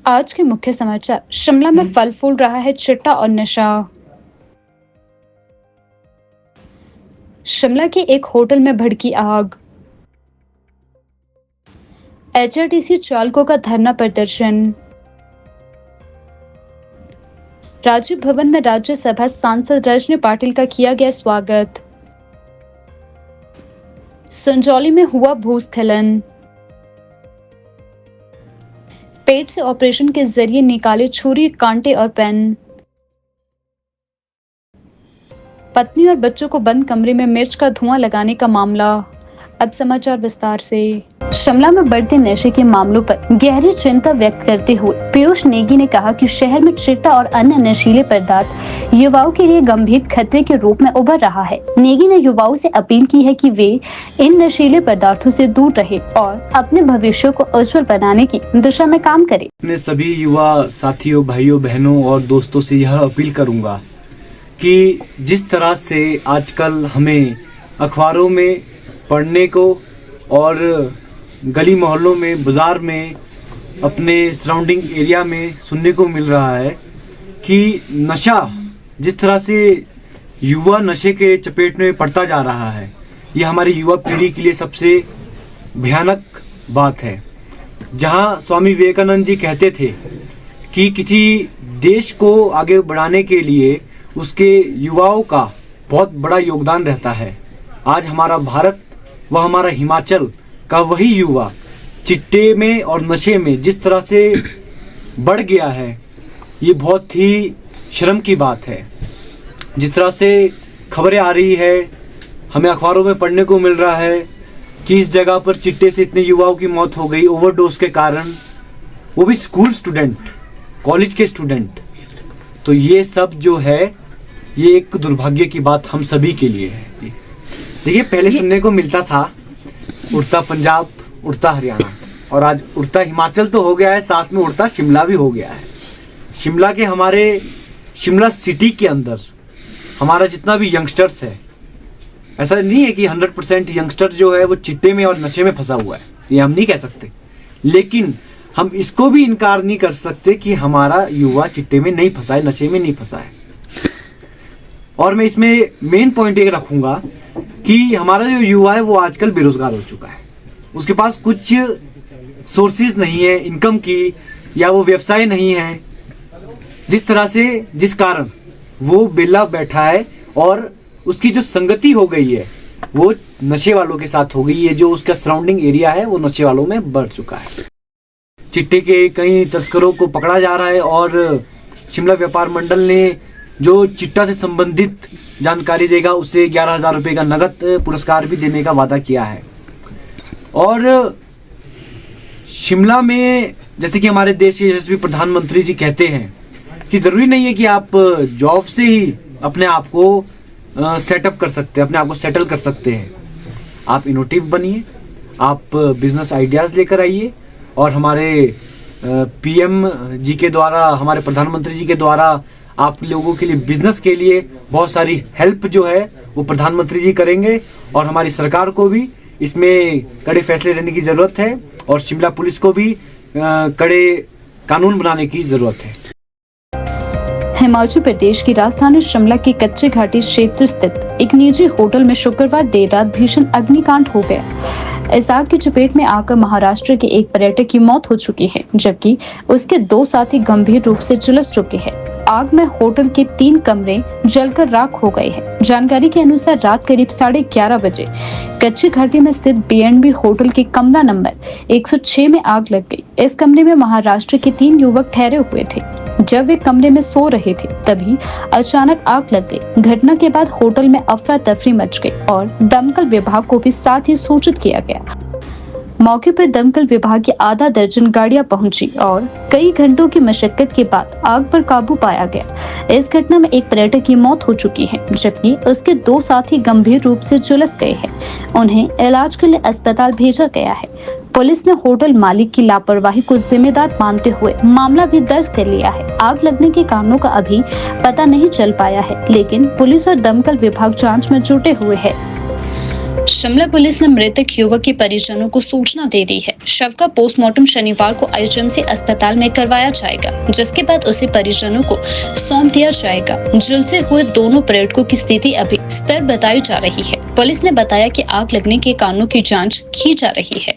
आज के मुख्य समाचार। शिमला में फल फूल रहा है चिट्टा और नशा। शिमला के एक होटल में भड़की आग। एचआरटीसी चालकों का धरना प्रदर्शन। राजीव भवन में राज्यसभा सांसद रजनी पाटिल का किया गया स्वागत। संजौली में हुआ भूस्खलन। पेट से ऑपरेशन के जरिए निकाले छुरी, कांटे और पेन। पत्नी और बच्चों को बंद कमरे में मिर्च का धुआं लगाने का मामला। अब समाचार विस्तार से। शिमला में बढ़ते नशे के मामलों पर गहरी चिंता व्यक्त करते हुए पीयूष नेगी ने कहा कि शहर में चिट्टा और अन्य नशीले पदार्थ युवाओं के लिए गंभीर खतरे के रूप में उभर रहा है। नेगी ने युवाओं से अपील की है कि वे इन नशीले पदार्थों से दूर रहे और अपने भविष्य को उज्जवल बनाने की दिशा में काम करें। अपने सभी युवा साथियों, भाइयों, बहनों और दोस्तों से यह अपील करूंगा कि जिस तरह से आजकल हमें अखबारों में पढ़ने को और गली मोहल्लों में, बाजार में, अपने सराउंडिंग एरिया में सुनने को मिल रहा है कि नशा जिस तरह से युवा नशे के चपेट में पड़ता जा रहा है, ये हमारी युवा पीढ़ी के लिए सबसे भयानक बात है। जहां स्वामी विवेकानंद जी कहते थे कि किसी देश को आगे बढ़ाने के लिए उसके युवाओं का बहुत बड़ा योगदान रहता है। आज हमारा भारत व हमारा हिमाचल का वही युवा चिट्टे में और नशे में जिस तरह से बढ़ गया है, ये बहुत ही शर्म की बात है। जिस तरह से खबरें आ रही है, हमें अखबारों में पढ़ने को मिल रहा है कि इस जगह पर चिट्टे से इतने युवाओं की मौत हो गई ओवरडोज के कारण, वो भी स्कूल स्टूडेंट, कॉलेज के स्टूडेंट। तो ये सब जो है, ये एक दुर्भाग्य की बात हम सभी के लिए है। देखिए, पहले सुनने को मिलता था उड़ता पंजाब, उड़ता हरियाणा, और आज उड़ता हिमाचल तो हो गया है, साथ में उड़ता शिमला भी हो गया है। शिमला के हमारे शिमला सिटी के अंदर हमारा जितना भी यंगस्टर्स है, ऐसा नहीं है कि 100% यंगस्टर जो है वो चिट्टे में और नशे में फंसा हुआ है, ये हम नहीं कह सकते। लेकिन हम इसको भी इनकार नहीं कर सकते कि हमारा युवा चिट्टे में नहीं फंसा है, नशे में नहीं फंसा है। और मैं इसमें मेन पॉइंट ये रखूंगा कि हमारा जो युवा है वो आजकल बेरोजगार हो चुका है। उसके पास कुछ सोर्सेज नहीं है इनकम की, या वो व्यवसाय नहीं है, जिस तरह से जिस कारण वो बेला बैठा है और उसकी जो संगति हो गई है वो नशे वालों के साथ हो गई है। जो उसका सराउंडिंग एरिया है वो नशे वालों में बढ़ चुका है। चिट्टे के कई तस्करों को पकड़ा जा रहा है और शिमला व्यापार मंडल ने जो चिट्टा से संबंधित जानकारी देगा उसे 11,000 रुपए का नगद पुरस्कार भी देने का वादा किया है। और शिमला में जैसे कि हमारे देश के यशस्वी प्रधानमंत्री जी कहते हैं कि जरूरी नहीं है कि आप जॉब से ही अपने आप को सेटअप कर सकते हैं, अपने आप को सेटल कर सकते हैं। आप इनोवेटिव बनिए, आप बिजनेस आइडियाज लेकर आइए, और हमारे पीएम जी के द्वारा, हमारे प्रधानमंत्री जी के द्वारा आप लोगों के लिए बिजनेस के लिए बहुत सारी हेल्प जो है वो प्रधानमंत्री जी करेंगे। और हमारी सरकार को भी इसमें कड़े फैसले लेने की जरूरत है, और शिमला पुलिस को भी कड़े कानून बनाने की जरूरत है। हिमाचल प्रदेश की राजधानी शिमला के कच्चे घाटी क्षेत्र स्थित एक निजी होटल में शुक्रवार देर रात भीषण अग्निकांड हो गया। इस आग की चपेट में आकर महाराष्ट्र के एक पर्यटक की मौत हो चुकी है, जबकि उसके 2 साथी गंभीर रूप से झुलस चुके हैं। आग में होटल के 3 कमरे जलकर राख हो गए हैं। जानकारी के अनुसार रात करीब 11:30 बजे कच्ची घाटी में स्थित B&B होटल के कमरा नंबर 106 में आग लग गई। इस कमरे में महाराष्ट्र के 3 युवक ठहरे हुए थे। जब वे कमरे में सो रहे थे तभी अचानक आग लग गई। घटना के बाद होटल में अफरा तफरी मच गई और दमकल विभाग को भी साथ ही सूचित किया गया। मौके पर दमकल विभाग की आधा दर्जन गाड़ियां पहुंची और कई घंटों की मशक्कत के बाद आग पर काबू पाया गया। इस घटना में एक पर्यटक की मौत हो चुकी है, जबकि उसके 2 साथी गंभीर रूप से झुलस गए हैं। उन्हें इलाज के लिए अस्पताल भेजा गया है। पुलिस ने होटल मालिक की लापरवाही को जिम्मेदार मानते हुए मामला भी दर्ज कर लिया है। आग लगने के कारणों का अभी पता नहीं चल पाया है, लेकिन पुलिस और दमकल विभाग जांच में जुटे हुए हैं। शिमला पुलिस ने मृतक युवक के परिजनों को सूचना दे दी है। शव का पोस्टमार्टम शनिवार को आईजीएमसी अस्पताल में करवाया जाएगा, जिसके बाद उसे परिजनों को सौंप दिया जाएगा। झुलसे हुए दोनों पर्यटकों की स्थिति अभी स्थिर बताई जा रही है। पुलिस ने बताया कि आग लगने के कारणों की जांच की जा रही है।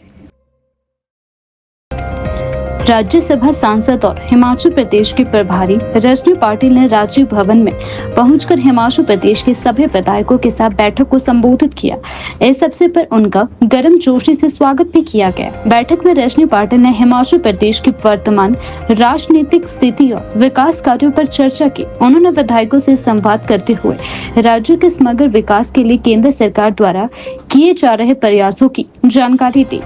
राज्यसभा सांसद और हिमाचल प्रदेश के प्रभारी रजनी पाटिल ने राजीव भवन में पहुंचकर हिमाचल प्रदेश के सभी विधायकों के साथ बैठक को संबोधित किया। इस अवसर पर उनका गर्मजोशी से स्वागत भी किया गया। बैठक में रजनी पाटिल ने हिमाचल प्रदेश की वर्तमान राजनीतिक स्थिति और विकास कार्यों पर चर्चा की। उन्होंने विधायकों से संवाद करते हुए राज्य के समग्र विकास के लिए केंद्र सरकार द्वारा किए जा रहे प्रयासों की जानकारी दी।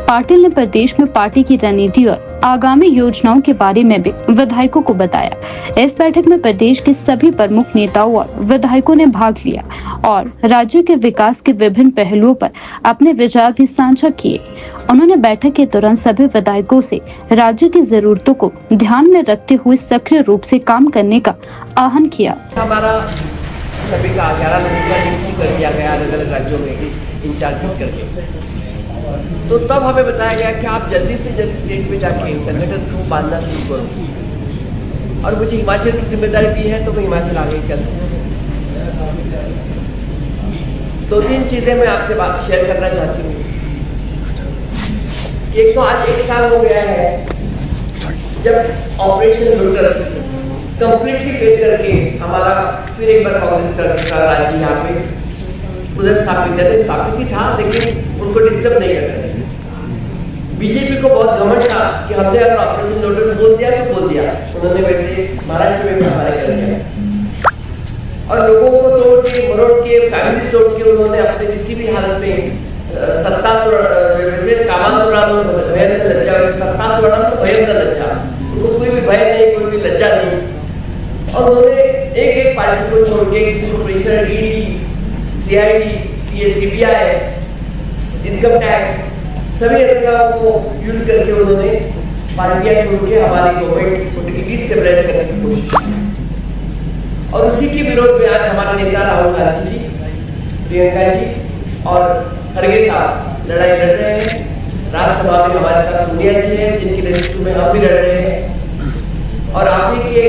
पाटिल ने प्रदेश में पार्टी की रणनीति और आगामी योजनाओं के बारे में भी विधायकों को बताया। इस बैठक में प्रदेश के सभी प्रमुख नेताओं और विधायकों ने भाग लिया और राज्य के विकास के विभिन्न पहलुओं पर अपने विचार भी साझा किए। उन्होंने बैठक के दौरान सभी विधायकों से राज्य की जरूरतों को ध्यान में रखते हुए सक्रिय रूप से काम करने का आह्वान किया। हमारा सभी का 11 लोगों का नियुक्ति कर दिया गया अलग अलग राज्यों में इंचार्जेस करके। तो तब हमें बताया गया कि आप जल्दी से जल्दी स्टेट में जाके संगठन को बांधना शुरू करो, और मुझे हिमाचल की जिम्मेदारी दी है तो मैं हिमाचल आगे कर। 2-3 चीजें मैं आपसे बात शेयर करना चाहती हूँ। एक तो आज 1 साल हो गया है जब ऑपरेशन लोटस कंप्लीटली फेल करके हमारा फिर एक बार कांग्रेस का राज्य यहाँ पे स्थापित ही था, लेकिन उनको डिस्टर्ब नहीं कर सकते। बीजेपी को बहुत घमंड था कि हमने अगर ऑपरेशन लोटस बोल दिया तो बोल दिया। उन्होंने वैसे महाराष्ट्र में हमारे कर दिया और लोगों को तोड़ के मरोड़ के फैमिली तोड़ के उन्होंने अपने किसी भी हालत में सत्ता वैसे कामांतुरान भयंकर लज्जा, वैसे सत्ता तोड़ना तो भयंकर लज्जा। उनको कोई भी भय नहीं, कोई भी लज्जा नहीं। और उन्होंने एक पार्टी को छोड़ के किसी को pressure CID, CBI, income tax सभी अधिकारों को यूज करके उन्होंने पार्टियां छोड़ के हमारी गवर्नमेंट को डिस्टेबलाइज करने की कोशिश की। और उसी के विरोध में आज हमारे नेता राहुल गांधी जी, प्रियंका जी और खड़गे साहब लड़ाई लड़ रहे हैं। राज्यसभा में हमारे साथ सोनिया जी हैं, जिनके नेतृत्व में हम भी लड़ रहे हैं। और आप ही के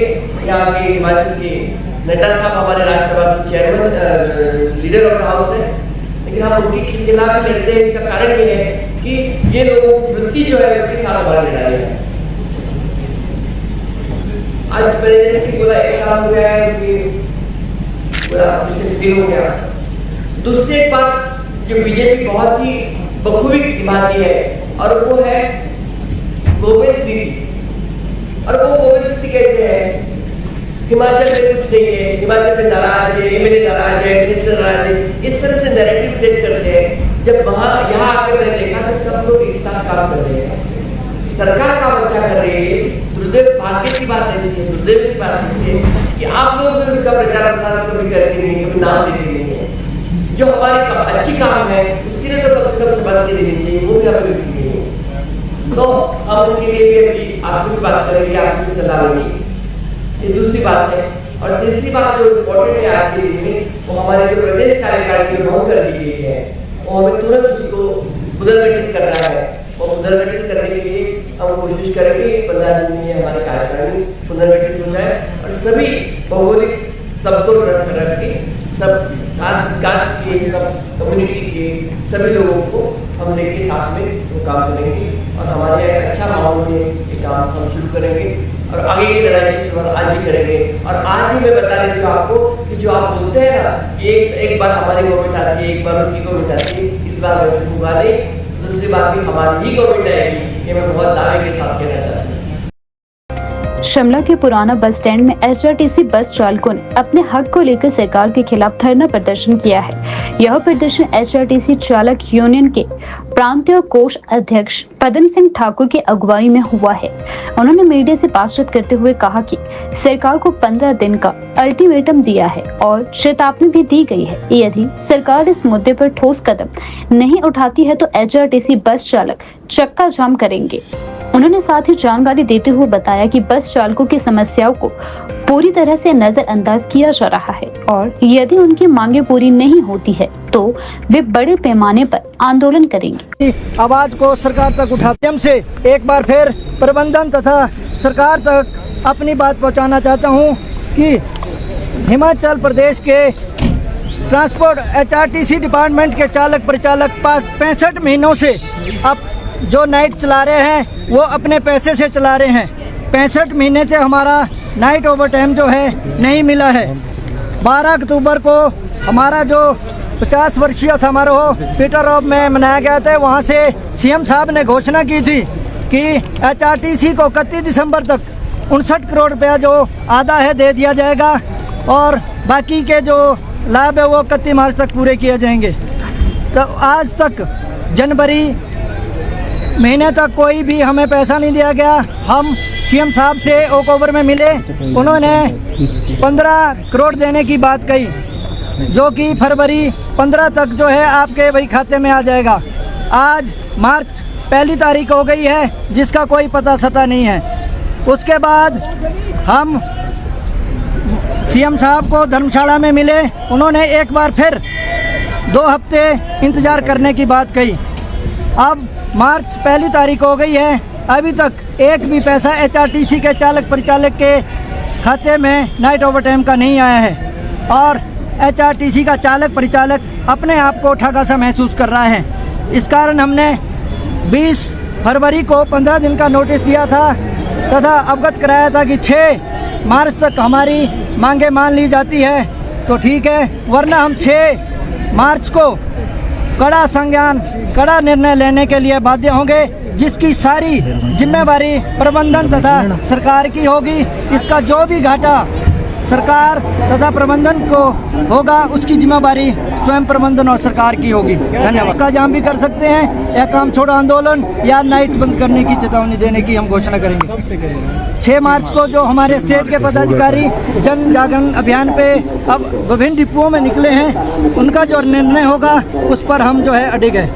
यहाँ के हिमाचल के नड्डा साहब हमारे राज्यसभा के chairman leader of the house है, लेकिन हम उनके खिलाफ लड़ते हैं। इसका कारण ये है कि ये लोगों की वृत्ति जो है उनके साथ हमारी लड़ाई है। आज मैंने जैसे बोला 1 साल हो गया है कि पूरा दिन हो गया। दूसरी एक बात जो बीजेपी बहुत ही बखूबी निभाती है और वो है गवर्नमेंट स्थिति। और वो गवर्नमेंट स्थिति कैसे है? हिमाचल में कुछ नहीं है, हिमाचल में नाराज है, MLA नाराज है, मिनिस्टर नाराज है, इस तरह से नैरेटिव सेट करते हैं। जब वहां यहाँ आकर मैंने देखा तो सब लोग एक साथ काम कर रहे हैं, सरकार काम अच्छा कर रही है। दुर्दैव भाग्य की बात ऐसी है, दुर्दैव की बात ऐसी है कि आप लोग भी उसका प्रचार प्रसार कभी करते नहीं, कभी नाम देते नहीं है। जो हमारी अच्छी काम है उसके लिए तो कम से कम समझ के देनी चाहिए, वो भी हमें मिलती है। तो हम उसके लिए भी अभी आपसे भी बात करेंगे, आपकी सलाह लेंगे। ये दूसरी बात है। और तीसरी बात जो इम्पोर्टेंट है आज के दिन में, वो हमारे जो प्रदेश कार्यकारिणी की भंग कर दी गई है, वो हमें तुरंत उसको पुनर्गठित करना है। और पुनर्गठित करने के लिए हम कोशिश करेंगे 15 दिन में हमारी कार्यकारिणी पुनर्गठित हो जाए और सभी भौगोलिक सबको रख के सब कास्ट के, सब कम्युनिटी के सभी लोगों को हम लेके साथ में वो काम करेंगे और हमारे अच्छा माहौल में ये काम हम शुरू करेंगे और आगे की लड़ाई की शुरुआत आज ही करेंगे। और आज ही मैं बता रही हूँ आपको कि जो आप बोलते हैं ना, एक बार हमारी गवर्नमेंट आती है, एक बार उनकी गवर्नमेंट आती है, इस बार वैसे हुआ नहीं। दूसरी बात भी हमारी ही गवर्नमेंट आएगी, ये मैं बहुत दावे के साथ कहना चाहता हूँ। शिमला के पुराना बस स्टैंड में HRTC बस चालकों ने अपने हक को लेकर सरकार के खिलाफ धरना प्रदर्शन किया है। यह प्रदर्शन HRTC चालक यूनियन के प्रांतीय कोष अध्यक्ष पदम सिंह ठाकुर की अगुवाई में हुआ है। उन्होंने मीडिया से बातचीत करते हुए कहा कि सरकार को 15 दिन का अल्टीमेटम दिया है और चेतावनी भी दी गई है। यदि सरकार इस मुद्दे पर ठोस कदम नहीं उठाती है तो HRTC बस चालक चक्का जाम करेंगे। उन्होंने साथ ही जानकारी देते हुए बताया कि बस चालकों की समस्याओं को पूरी तरह से नजरअंदाज किया जा रहा है और यदि उनकी मांगे पूरी नहीं होती है तो वे बड़े पैमाने पर आंदोलन करेंगे। आवाज को सरकार तक उठाते हमसे एक बार फिर प्रबंधन तथा सरकार तक अपनी बात पहुंचाना चाहता हूं कि हिमाचल प्रदेश के ट्रांसपोर्ट HRTC डिपार्टमेंट के चालक परिचालक 65 महीनों से अब जो नाइट चला रहे हैं वो अपने पैसे से चला रहे हैं। 65 महीने से हमारा नाइट ओवर टाइम जो है नहीं मिला है। 12 अक्टूबर को हमारा जो 50 वर्षीय समारोह पीटरहॉफ में मनाया गया था, वहाँ से CM साहब ने घोषणा की थी कि HRTC को 31 दिसंबर तक 59 करोड़ रुपया जो आधा है दे दिया जाएगा और बाकी के जो लाभ है वो 31 मार्च तक पूरे किए जाएंगे। तो आज तक जनवरी महीने तक कोई भी हमें पैसा नहीं दिया गया। हम CM साहब से ओकओवर में मिले, उन्होंने 15 करोड़ देने की बात कही, जो कि फरवरी 15 तक जो है आपके वही खाते में आ जाएगा। आज मार्च 1 तारीख हो गई है जिसका कोई पता सता नहीं है। उसके बाद हम CM साहब को धर्मशाला में मिले, उन्होंने एक बार फिर 2 हफ्ते इंतज़ार करने की बात कही। अब मार्च 1 तारीख हो गई है, अभी तक एक भी पैसा HRTC के चालक परिचालक के खाते में नाइट ओवर टाइम का नहीं आया है और HRTC का चालक परिचालक अपने आप को ठगा सा महसूस कर रहा है। इस कारण हमने 20 फरवरी को 15 दिन का नोटिस दिया था तथा अवगत कराया था कि 6 मार्च तक हमारी मांगे मान ली जाती है तो ठीक है, वरना हम 6 मार्च को कड़ा संज्ञान, कड़ा निर्णय लेने के लिए बाध्य होंगे, जिसकी सारी जिम्मेवारी प्रबंधन तथा सरकार की होगी। इसका जो भी घाटा सरकार तथा प्रबंधन को होगा उसकी जिम्मेवारी स्वयं प्रबंधन और सरकार की होगी। धन्यवाद। का जाम भी कर सकते हैं या काम छोड़ो आंदोलन या नाइट बंद करने की चेतावनी देने की हम घोषणा करेंगे। 6 मार्च को जो हमारे स्टेट के पदाधिकारी जन जागरण अभियान पे अब विभिन्न डिपुओं में निकले हैं, उनका जो निर्णय होगा उस पर हम जो है अडिग है।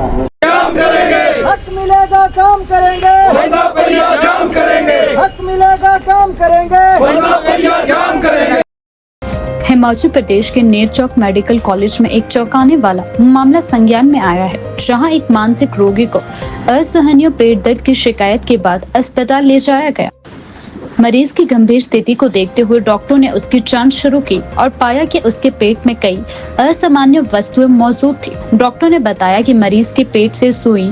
काम करेंगे, हक मिलेगा काम करेंगे, बंदा पहिया जाम करेंगे, हक मिलेगा काम करेंगे, बंदा पहिया जाम करेंगे। हिमाचल प्रदेश के नेरचौक मेडिकल कॉलेज में एक चौंकाने वाला मामला संज्ञान में आया है, जहां एक मानसिक रोगी को असहनीय पेट दर्द की शिकायत के बाद अस्पताल ले जाया गया। मरीज की गंभीर स्थिति को देखते हुए डॉक्टरों ने उसकी जांच शुरू की और पाया कि उसके पेट में कई असामान्य वस्तुएं मौजूद थी। डॉक्टर ने बताया कि मरीज के पेट से सुई,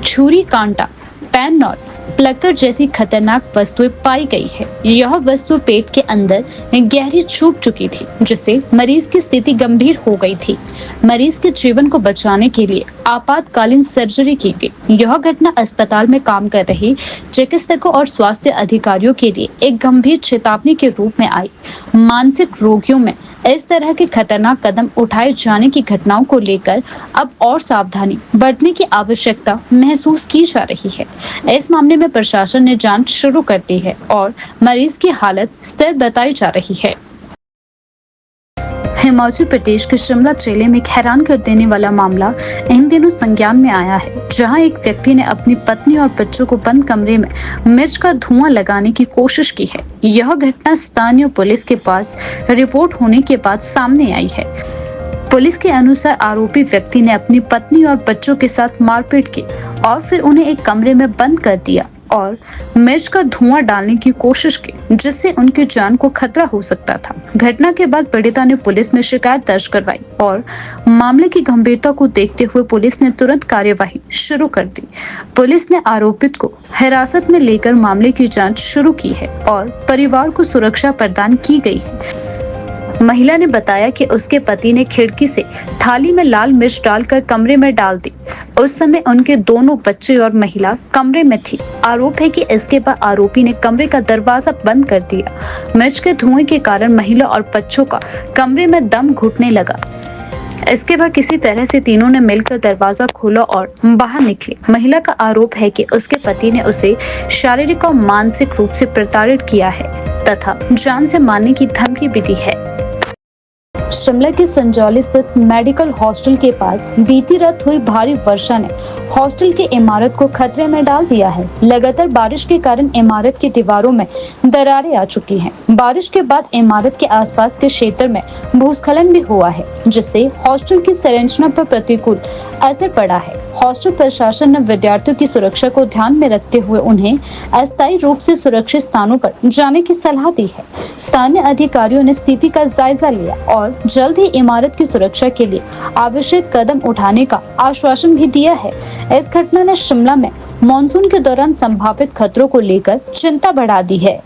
छुरी, कांटा, पेन और प्लकर जैसी खतरनाक वस्तुएं पाई गई है। यह वस्तु पेट के अंदर गहरी चुभ चुकी थी, जिससे मरीज की स्थिति गंभीर हो गई थी। मरीज के जीवन को बचाने के लिए आपातकालीन सर्जरी की गई। यह घटना अस्पताल में काम कर रहे चिकित्सकों और स्वास्थ्य अधिकारियों के लिए एक गंभीर चेतावनी के रूप में आई। मानसिक रोगियों में इस तरह के खतरनाक कदम उठाए जाने की घटनाओं को लेकर अब और सावधानी बरतने की आवश्यकता महसूस की जा रही है। इस मामले में प्रशासन ने जांच शुरू कर दी है और मरीज की हालत स्थिर बताई जा रही है। हिमाचल प्रदेश के शिमला जिले में एक हैरान कर देने वाला मामला इन दिनों संज्ञान में आया है, जहां एक व्यक्ति ने अपनी पत्नी और बच्चों को बंद कमरे में मिर्च का धुआं लगाने की कोशिश की है। यह घटना स्थानीय पुलिस के पास रिपोर्ट होने के बाद सामने आई है। पुलिस के अनुसार आरोपी व्यक्ति ने अपनी पत्नी और बच्चों के साथ मारपीट की और फिर उन्हें एक कमरे में बंद कर दिया और मिर्च का धुआं डालने की कोशिश की, जिससे उनकी जान को खतरा हो सकता था। घटना के बाद पीड़िता ने पुलिस में शिकायत दर्ज करवाई और मामले की गंभीरता को देखते हुए पुलिस ने तुरंत कार्यवाही शुरू कर दी। पुलिस ने आरोपित को हिरासत में लेकर मामले की जांच शुरू की है और परिवार को सुरक्षा प्रदान की गई है। महिला ने बताया कि उसके पति ने खिड़की से थाली में लाल मिर्च डालकर कमरे में डाल दी। उस समय उनके दोनों बच्चे और महिला कमरे में थी। आरोप है कि इसके बाद आरोपी ने कमरे का दरवाजा बंद कर दिया। मिर्च के धुएं के कारण महिला और बच्चों का कमरे में दम घुटने लगा। इसके बाद किसी तरह से तीनों ने मिलकर दरवाजा खोला और बाहर निकले। महिला का आरोप है कि उसके पति ने उसे शारीरिक और मानसिक रूप से प्रताड़ित किया है तथा जान से मारने की धमकी भी दी है। शिमला के संजौली स्थित मेडिकल हॉस्टल के पास बीती रात हुई भारी वर्षा ने हॉस्टल की इमारत को खतरे में डाल दिया है। लगातार बारिश के कारण इमारत की दीवारों में दरारें आ चुकी हैं। बारिश के बाद इमारत के आसपास के क्षेत्र में भूस्खलन भी हुआ है, जिससे हॉस्टल की संरचना पर प्रतिकूल असर पड़ा है। हॉस्टल प्रशासन ने विद्यार्थियों की सुरक्षा को ध्यान में रखते हुए उन्हें अस्थायी रूप से सुरक्षित स्थानों पर जाने की सलाह दी है। स्थानीय अधिकारियों ने स्थिति का जायजा लिया और जल्द ही इमारत की सुरक्षा के लिए आवश्यक कदम उठाने का आश्वासन भी दिया है। इस घटना ने शिमला में मानसून के दौरान संभावित खतरों को लेकर चिंता बढ़ा दी है।